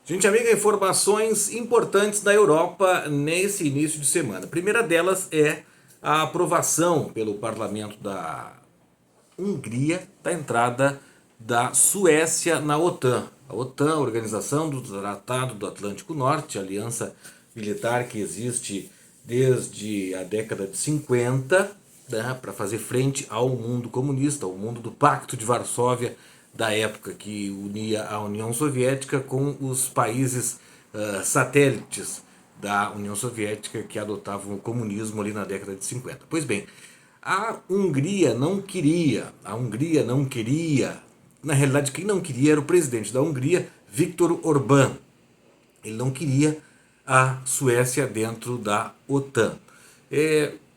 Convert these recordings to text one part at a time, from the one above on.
Gente amiga, informações importantes da Europa nesse início de semana. A primeira delas é a aprovação pelo parlamento da Hungria da entrada da Suécia na OTAN. A OTAN, a Organização do Tratado do Atlântico Norte, aliança militar que existe desde a década de 50, né, para fazer frente ao mundo comunista, ao mundo do Pacto de Varsóvia, da época que unia a União Soviética com os países satélites da União Soviética que adotavam o comunismo ali na década de 50. Pois bem, a Hungria não queria, na realidade quem não queria era o presidente da Hungria, Viktor Orbán. Ele não queria a Suécia dentro da OTAN.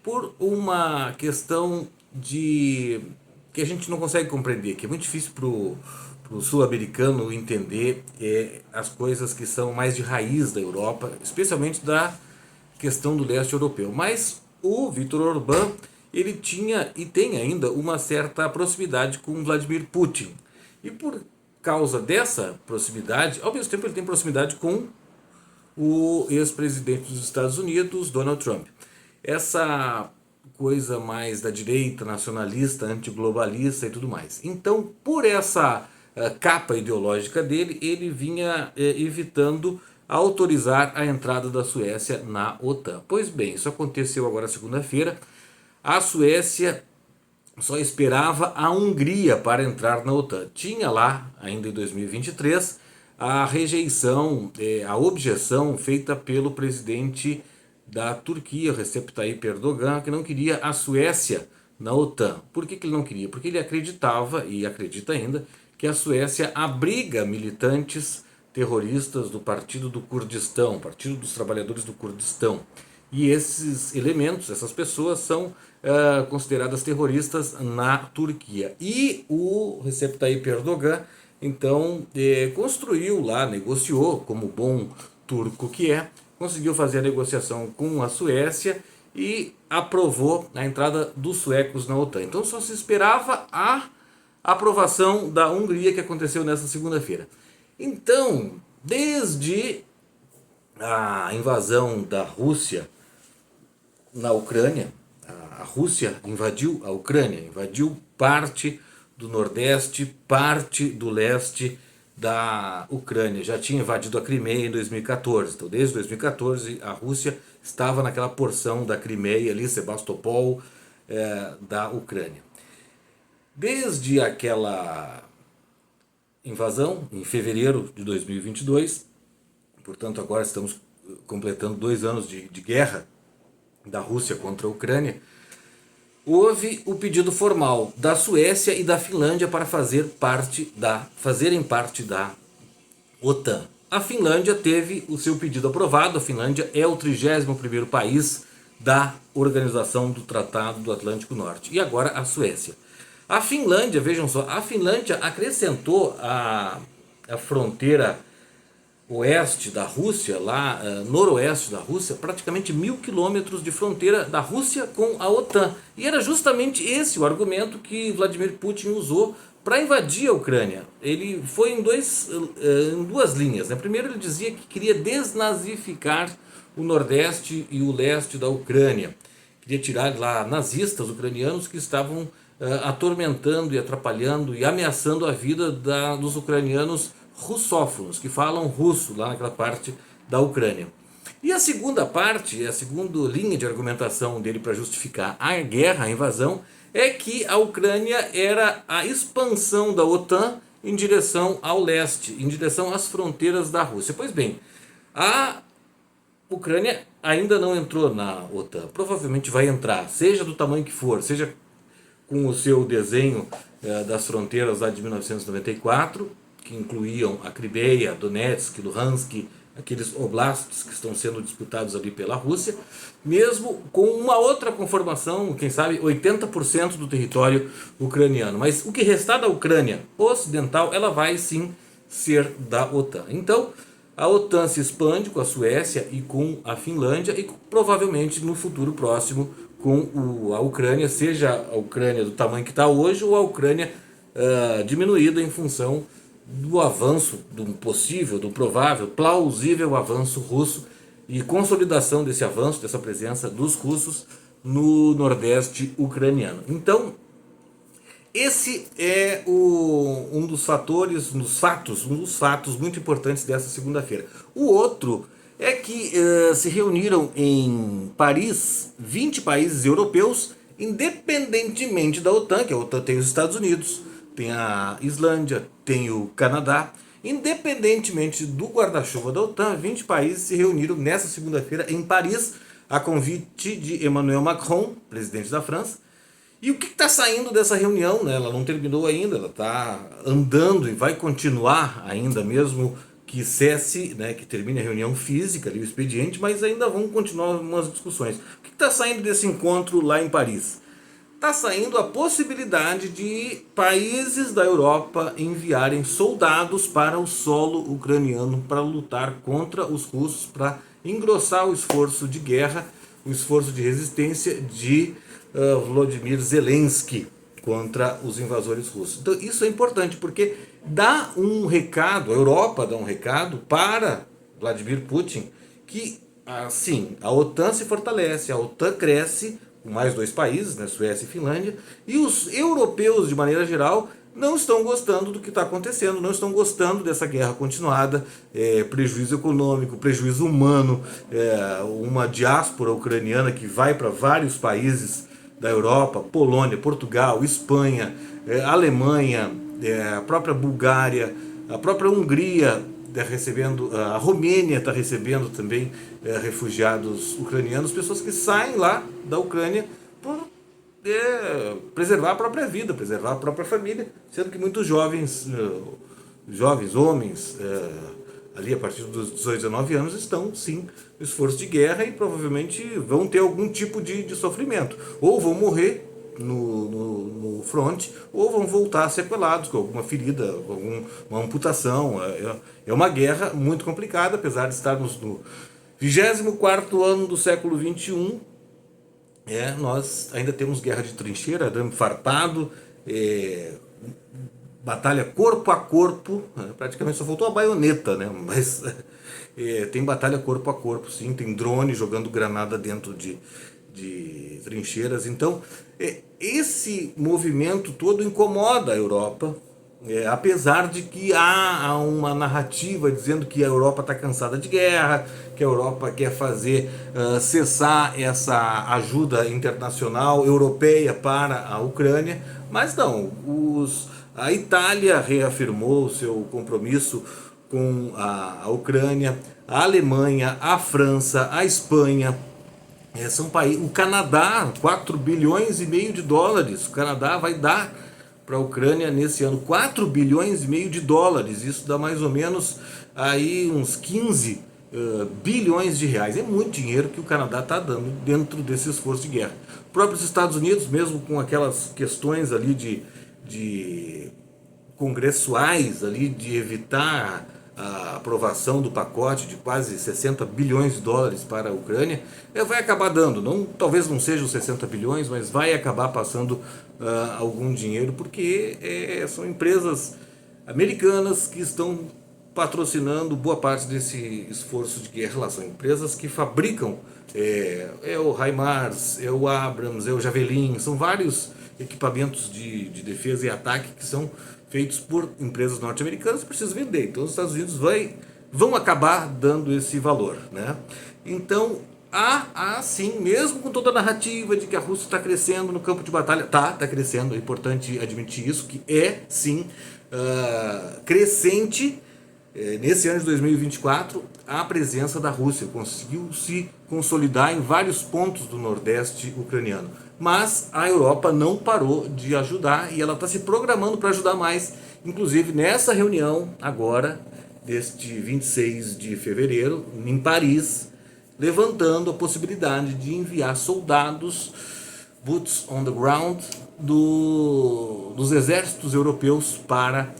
Por uma questão de que a gente não consegue compreender, que é muito difícil para o sul-americano entender as coisas que são mais de raiz da Europa, especialmente da questão do leste europeu. Mas o Viktor Orbán, ele tinha e tem ainda uma certa proximidade com Vladimir Putin. E por causa dessa proximidade, ao mesmo tempo ele tem proximidade com o ex-presidente dos Estados Unidos, Donald Trump. Essa coisa mais da direita, nacionalista, antiglobalista e tudo mais. Então, por essa capa ideológica dele, ele vinha evitando autorizar a entrada da Suécia na OTAN. Pois bem, isso aconteceu agora segunda-feira. A Suécia só esperava a Hungria para entrar na OTAN. Tinha lá, ainda em 2023, a rejeição, a objeção feita pelo presidente da Turquia, Recep Tayyip Erdogan, que não queria a Suécia na OTAN. Por que ele não queria? Porque ele acreditava, e acredita ainda, que a Suécia abriga militantes terroristas do Partido do Kurdistão, Partido dos Trabalhadores do Kurdistão. E esses elementos, essas pessoas são consideradas terroristas na Turquia. E o Recep Tayyip Erdogan, então, construiu lá, negociou, como bom turco que é, conseguiu fazer a negociação com a Suécia e aprovou a entrada dos suecos na OTAN. Então só se esperava a aprovação da Hungria, que aconteceu nesta segunda-feira. Então, desde a invasão da Rússia na Ucrânia, a Rússia invadiu a Ucrânia, invadiu parte do Nordeste, parte do leste da Ucrânia. Já tinha invadido a Crimeia em 2014. Então, desde 2014, a Rússia estava naquela porção da Crimeia ali, Sebastopol, da Ucrânia. Desde aquela invasão, em fevereiro de 2022, portanto agora estamos completando 2 anos de guerra da Rússia contra a Ucrânia, houve o pedido formal da Suécia e da Finlândia para fazerem parte da OTAN. A Finlândia teve o seu pedido aprovado. A Finlândia é o 31º país da Organização do Tratado do Atlântico Norte. E agora a Suécia. A Finlândia, vejam só, a Finlândia acrescentou a fronteira oeste da Rússia, lá noroeste da Rússia, praticamente 1.000 quilômetros de fronteira da Rússia com a OTAN. E era justamente esse o argumento que Vladimir Putin usou para invadir a Ucrânia. Ele foi em duas linhas, né? Primeiro ele dizia que queria desnazificar o nordeste e o leste da Ucrânia. Queria tirar lá nazistas ucranianos que estavam atormentando e atrapalhando e ameaçando a vida dos ucranianos russófonos, que falam russo lá naquela parte da Ucrânia. E a segunda parte, a segunda linha de argumentação dele para justificar a guerra, a invasão, é que a Ucrânia era a expansão da OTAN em direção ao leste, em direção às fronteiras da Rússia. Pois bem, a Ucrânia ainda não entrou na OTAN, provavelmente vai entrar, seja do tamanho que for, seja com o seu desenho das fronteiras lá de 1994, que incluíam a Crimeia, Donetsk, Luhansk, aqueles oblasts que estão sendo disputados ali pela Rússia, mesmo com uma outra conformação, quem sabe 80% do território ucraniano. Mas o que restar da Ucrânia ocidental, ela vai sim ser da OTAN. Então, a OTAN se expande com a Suécia e com a Finlândia e provavelmente no futuro próximo com a Ucrânia, seja a Ucrânia do tamanho que está hoje ou a Ucrânia diminuída em função do avanço, do possível, do provável, plausível avanço russo e consolidação desse avanço, dessa presença dos russos no Nordeste ucraniano. Então, esse é um dos fatores, um dos fatos muito importantes dessa segunda-feira. O outro é que se reuniram em Paris 20 países europeus, independentemente da OTAN, que a OTAN tem os Estados Unidos, tem a Islândia, tem o Canadá. Independentemente do guarda-chuva da OTAN, 20 países se reuniram nessa segunda-feira em Paris, a convite de Emmanuel Macron, presidente da França. E o que está saindo dessa reunião, né? Ela não terminou ainda, ela está andando e vai continuar ainda mesmo que cesse, né, que termine a reunião física, ali, o expediente, mas ainda vão continuar umas discussões. O que está saindo desse encontro lá em Paris? Está saindo a possibilidade de países da Europa enviarem soldados para o solo ucraniano para lutar contra os russos, para engrossar o esforço de guerra, o esforço de resistência de Volodymyr Zelensky contra os invasores russos. Então isso é importante porque dá um recado, a Europa dá um recado para Vladimir Putin que assim, a OTAN se fortalece, a OTAN cresce com mais dois países, né, Suécia e Finlândia, e os europeus de maneira geral não estão gostando do que está acontecendo, não estão gostando dessa guerra continuada, prejuízo econômico, prejuízo humano, uma diáspora ucraniana que vai para vários países da Europa, Polônia, Portugal, Espanha, Alemanha, a própria Bulgária, a própria Hungria recebendo, a Romênia está recebendo também refugiados ucranianos, pessoas que saem lá da Ucrânia por preservar a própria vida, preservar a própria família, sendo que muitos jovens, homens, ali a partir dos 18, 19 anos, estão sim no esforço de guerra e provavelmente vão ter algum tipo de sofrimento. Ou vão morrer no front, ou vão voltar sequelados com alguma ferida, com alguma amputação. É uma guerra muito complicada, apesar de estarmos no 24º ano do século XXI. Nós ainda temos guerra de trincheira, arame farpado, batalha corpo a corpo, praticamente só faltou a baioneta, né? Mas tem batalha corpo a corpo, sim, tem drone jogando granada dentro de trincheiras. Então, esse movimento todo incomoda a Europa, apesar de que há uma narrativa dizendo que a Europa está cansada de guerra, que a Europa quer fazer cessar essa ajuda internacional europeia para a Ucrânia, mas não, a Itália reafirmou seu compromisso com a Ucrânia, a Alemanha, a França, a Espanha, são países, o Canadá, 4 bilhões e meio de dólares, o Canadá vai dar para a Ucrânia nesse ano 4 bilhões e meio de dólares, isso dá mais ou menos aí uns 15 bilhões de reais, é muito dinheiro que o Canadá está dando dentro desse esforço de guerra. Próprios Estados Unidos, mesmo com aquelas questões ali de congressuais ali de evitar a aprovação do pacote de quase 60 bilhões de dólares para a Ucrânia, vai acabar dando, talvez não seja os 60 bilhões, mas vai acabar passando algum dinheiro, porque são empresas americanas que estão patrocinando boa parte desse esforço de guerra lá. São empresas que fabricam o HIMARS, o Abrams, o Javelin, são vários equipamentos de defesa e ataque que são feitos por empresas norte-americanas que precisam vender. Então os Estados Unidos vão acabar dando esse valor, né? Então há sim, mesmo com toda a narrativa de que a Rússia está crescendo no campo de batalha, está crescendo, é importante admitir isso, que sim crescente. Nesse ano de 2024, a presença da Rússia conseguiu se consolidar em vários pontos do Nordeste ucraniano. Mas a Europa não parou de ajudar e ela está se programando para ajudar mais. Inclusive nessa reunião agora, deste 26 de fevereiro, em Paris, levantando a possibilidade de enviar soldados, boots on the ground, dos exércitos europeus para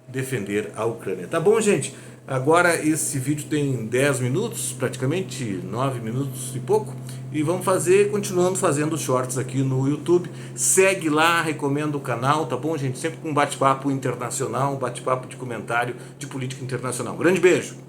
defender a Ucrânia. Tá bom, gente? Agora esse vídeo tem 10 minutos, praticamente 9 minutos e pouco, e vamos continuando fazendo shorts aqui no YouTube. Segue lá, recomendo o canal, tá bom, gente? Sempre com um bate-papo internacional, um bate-papo de comentário de política internacional. Grande beijo!